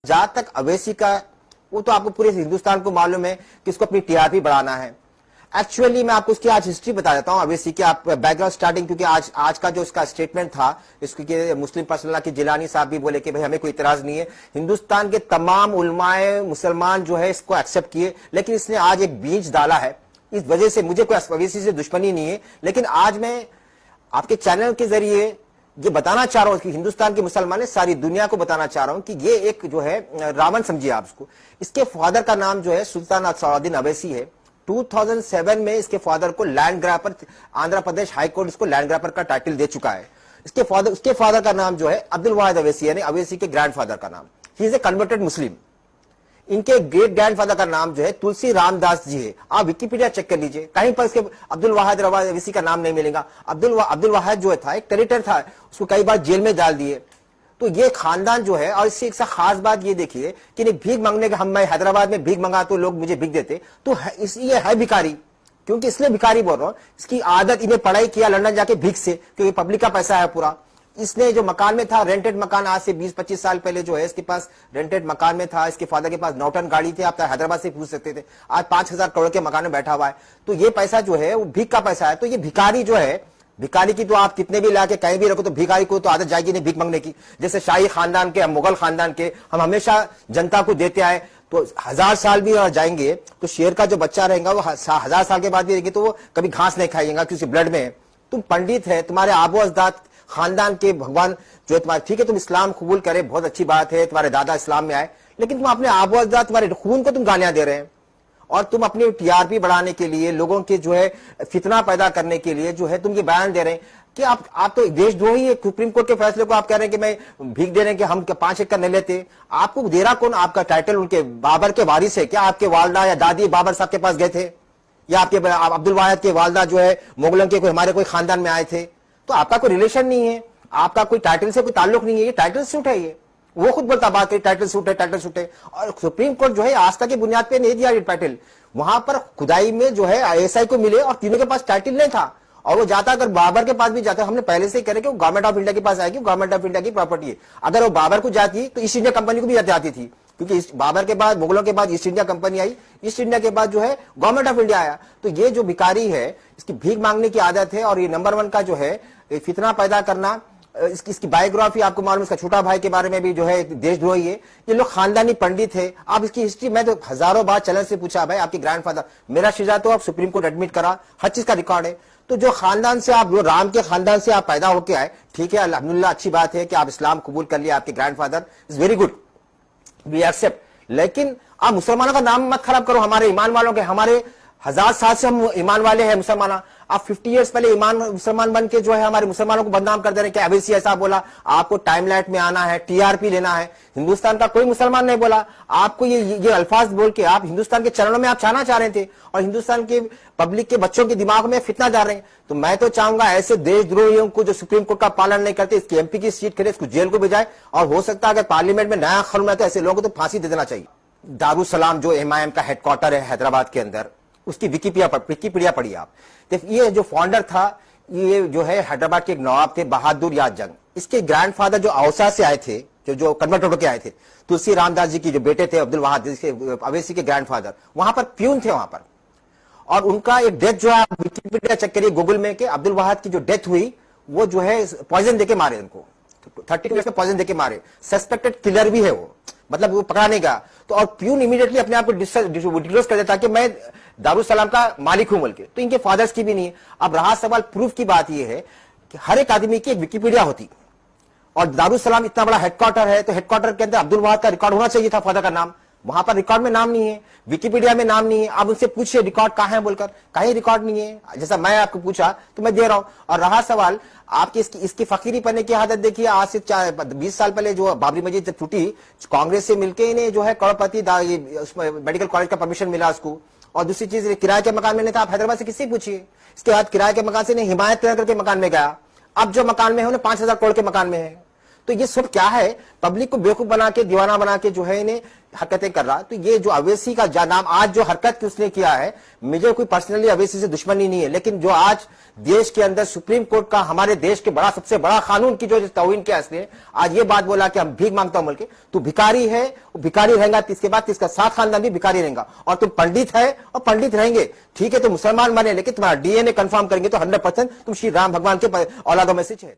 जहां तक अवैसी का, वो तो आपको पूरे हिंदुस्तान को मालूम है कि इसको अपनी टीआरपी बढ़ाना है। एक्चुअली मैं आपको उसकी आज हिस्ट्री बता देता हूं अवैसी की, आप बैकग्राउंड स्टार्टिंग, क्योंकि आज का जो इसका स्टेटमेंट था इसके मुस्लिम पर्सनल की जिलानी साहब भी बोले कि भाई हमें कोई इतराज नहीं है, हिंदुस्तान के तमाम उलमाए मुसलमान जो है इसको एक्सेप्ट किए, लेकिन इसने आज एक बीज डाला है। इस वजह से मुझे कोई अवैसी से दुश्मनी नहीं है, लेकिन आज मैं आपके चैनल के जरिए ये बताना चाह रहा हूं कि हिंदुस्तान के मुसलमान, सारी दुनिया को बताना चाह रहा हूं कि ये एक जो है रावण समझिए आप इसको। इसके फादर का नाम जो है सुल्तान असदुद्दीन अवैसी है। 2007 में इसके फादर को land ग्रैपर, Andhra Pradesh high court इसको लैंड ग्रैपर का टाइटल दे चुका है। उसके फादर का नाम जो है अब्दुल वाहिद अवैसी, यानी अवैसी के ग्रैंडफादर का नाम। ही इज ए कन्वर्टेड मुस्लिम। इनके ग्रेट ग्रैंडफादर का नाम जो है तुलसी रामदास जी है। आप विकिपीडिया चेक कर लीजिए, कहीं पर इसके अब्दुल वाहिद अवैसी का नाम नहीं मिलेगा। अब्दुल वाहिद जो था एक टेरिटर था, उसको कई बार जेल में डाल दिए। तो ये खानदान जो है, और इससे एक खास बात ये देखिए कि भीख मांगने का, मैं हैदराबाद में भीख मंगा तो लोग मुझे भीख देते, तो ये है भिखारी। क्योंकि इसलिए भिखारी बोल रहा हूं, इसकी आदत, इन्हें पढ़ाई किया लंदन जाके भीख से, क्योंकि पब्लिक का पैसा है पूरा। इसने जो मकान में था, रेंटेड मकान, आज से 20-25 साल पहले जो है इसके पास रेंटेड मकान में था। इसके फादर के पास नौटन गाड़ी थी, आप हैदराबाद से पूछ सकते थे। आज 5,000 करोड़ के मकान में बैठा हुआ है। तो ये पैसा जो है वो भीख का पैसा है। तो ये भिखारी जो है, भिखारी की तो आप कितने भी लाके कहीं भी रखो, तो भिखारी को तो आदत जाएगी नहीं भीख मांगने की। जैसे शाही खानदान के, मुगल खानदान के हम हमेशा जनता को देते आए, तो 1000 साल भी और जाएंगे तो शेर का जो बच्चा रहेगा वो 1000 साल के बाद भी रहेगी, तो वो कभी घास नहीं खाएगा क्योंकि ब्लड में है। तुम पंडित है, तुम्हारे आबो अजदाद खानदान के भगवान जो है तुम्हारे, ठीक है तुम इस्लाम कबूल करे, बहुत अच्छी बात है, तुम्हारे दादा इस्लाम में आए, लेकिन तुम अपने आबो अजदाद, तुम्हारे खून को तुम गालियां दे रहे हैं। और तुम अपनी टीआरपी बढ़ाने के लिए, लोगों के जो है फितना पैदा करने के लिए जो है तुम ये बयान दे रहे हैं कि आप तो देशद्रोही है। सुप्रीम कोर्ट के फैसले को आप कह रहे हैं कि मैं भीख दे रहे हैं कि हम 5 एकड़ नहीं लेते। आपको दे रहा कौन? आपका टाइटल उनके बाबर के वारिस है क्या? आपके वालदा या दादी बाबर साहब के पास गए थे, या आपके अब्दुल वाहिद के वालदा जो है मुगलों के हमारे कोई खानदान में आए थे? तो आपका कोई रिलेशन नहीं है, आपका कोई टाइटल से कोई ताल्लुक नहीं है। ये टाइटल सूट है, ये वो खुद बोलता बात है टाइटल सूट है, टाइटल सूट है। और सुप्रीम कोर्ट जो है आस्था की बुनियाद पे नहीं दिया ये टाइटल। वहां पर खुदाई में जो है आईएसआई को मिले और तीनों के पास टाइटल नहीं था, और वो जाता, अगर बाबर के पास भी जाता, हमने पहले से ही करे कि वो गवर्नमेंट ऑफ इंडिया के पास आएगी, गवर्नमेंट ऑफ इंडिया की प्रॉपर्टी है। अगर वो बाबर को जाती तो ईस्ट इंडिया कंपनी को भी जाती थी, क्योंकि बाबर के बाद, मुगलों के बाद ईस्ट इंडिया कंपनी आई, ईस्ट इंडिया के बाद जो है गवर्नमेंट ऑफ इंडिया आया। तो ये जो भिखारी है, इसकी भीख मांगने की आदत है, और ये नंबर 1 का जो है फितना पैदा करना। इसकी बायोग्राफी आपको मालूम, इसका छोटा भाई के बारे में भी जो है देशद्रोही है। ये लोग खानदानी पंडित है। आप इसकी हिस्ट्री, मैं तो हजारों बार चैनल से पूछा, भाई आपके ग्रैंडफादर, मेरा शिजा तो आप सुप्रीम कोर्ट एडमिट करा, हर चीज का रिकॉर्ड है। तो जो खानदान से आप, जो राम के खानदान से आप पैदा होके आए, ठीक है अल्हम्दुलिल्लाह, अच्छी बात है कि आप इस्लाम कबूल कर लिया, आपके grandfather is very good, we accept. लेकिन आप मुसलमानों का नाम मत खराब करो, हमारे ईमान वालों के। हमारे 1000 साल से हम ईमान वाले हैं मुसलमान। आप 50 इयर्स पहले ईमान मुसलमान बन के जो है हमारे मुसलमानों को बदनाम कर दे रहे हैं कि अवैसी ऐसा बोला, आपको टाइमलाइट में आना है, टीआरपी लेना है। हिंदुस्तान का कोई मुसलमान नहीं बोला आपको ये अल्फाज बोल के। आप हिंदुस्तान के चरणों में आप छाना चाह रहे थे, और हिंदुस्तान के पब्लिक के बच्चों के दिमाग में फितना डाल रहे हैं। तो मैं तो चाहूंगा ऐसे देशद्रोहियों को जो सुप्रीम कोर्ट का पालन नहीं करते, इसकी एमपी की सीट करे, इसको जेल को भेजाए, और हो सकता है अगर पार्लियामेंट में नया कानून है तो ऐसे लोगों को तो फांसी दे देना चाहिए। दारुसलाम जो एमआईएम का हेडक्वार्टर है हैदराबाद के अंदर, उसकी विकिपीडिया पढ़िए आप। ये जो फाउंडर था, ये जो है हैदराबाद के एक नवाब थे, बहादुर याद जंग। इसके ग्रैंडफादर जो औसा से आए थे, जो कन्वर्ट होकर आए थे, तुलसी रामदास जी की जो बेटे थे अब्दुल वाहिद अवैसी के ग्रैंडफादर, वहां पर प्यून थे वहां पर। और उनका एक डेथ जो है, विकिपीडिया चेक करिए गूगल में, कि अब्दुल वाहिद की जो डेथ हुई वो जो है पॉइजन देके मारे उनको, 30 मिनट में पॉइजन देके मारे। सस्पेक्टेड किलर भी है वो, मतलब वो पकड़ा नहीं गया। तो और प्यून इमीडिएटली अपने आप को डिस्क्लोज कर देता कि मैं दारुसलाम का मालिक हूं बोल के। तो इनके फादर्स की भी नहीं है। अब रहा सवाल प्रूफ की, बात यह है कि हर एक आदमी की एक विकिपीडिया होती, और दारुसलाम इतना बड़ा हेडक्वार्टर है, तो हेडक्वार्टर के अंदर अब्दुल वाहिद का रिकॉर्ड होना चाहिए था, फादर का नाम। वहां पर रिकॉर्ड में नाम नहीं है, विकिपीडिया में नाम नहीं है। आप उनसे पूछिए रिकॉर्ड कहां है बोलकर, कहीं रिकॉर्ड नहीं है। जैसा मैं आपको पूछा तो मैं दे रहा हूं। और रहा सवाल आपकी इसकी फकीरी पन्ने की आदत देखिए। आज से 20 साल पहले जो बाबरी मस्जिद जब टूटी, कांग्रेस से मिलकर इन्हें जो है करोड़पति मेडिकल कॉलेज का परमिशन मिला उसको। और दूसरी चीज, किराए के मकान में नहीं था। आप हैदराबाद से किससे पूछिए, इसके बाद किराए के मकान से नहीं, हिमायत नगर के मकान में गया। अब जो मकान में है उन्हें 5000 करोड़ के मकान में है। तो ये सब क्या है? पब्लिक को बेवकूफ बना के, दीवाना बना के जो है इन्हें हरकतें कर रहा, तो ये जो अवैसी का नाम आज जो हरकत उसने किया है, मुझे कोई पर्सनली अवैसी से दुश्मनी नहीं है, लेकिन जो आज देश के अंदर सुप्रीम कोर्ट का हमारे देश के बड़ा सबसे बड़ा कानून की जो तौहीन किया इसने, आज ये बात बोला कि हम भीख मांगता हूं बोल के, तू भिखारी है, भिखारी रहेगा, इसके बाद इसका साथ खानदान भी भिखारी रहेगा, और तुम पंडित है और पंडित रहेंगे, ठीक है, तो मुसलमान बने, लेकिन तुम्हारा डीएनए कंफर्म करेंगे तो 100% तुम श्री राम भगवान के औलादों में से है।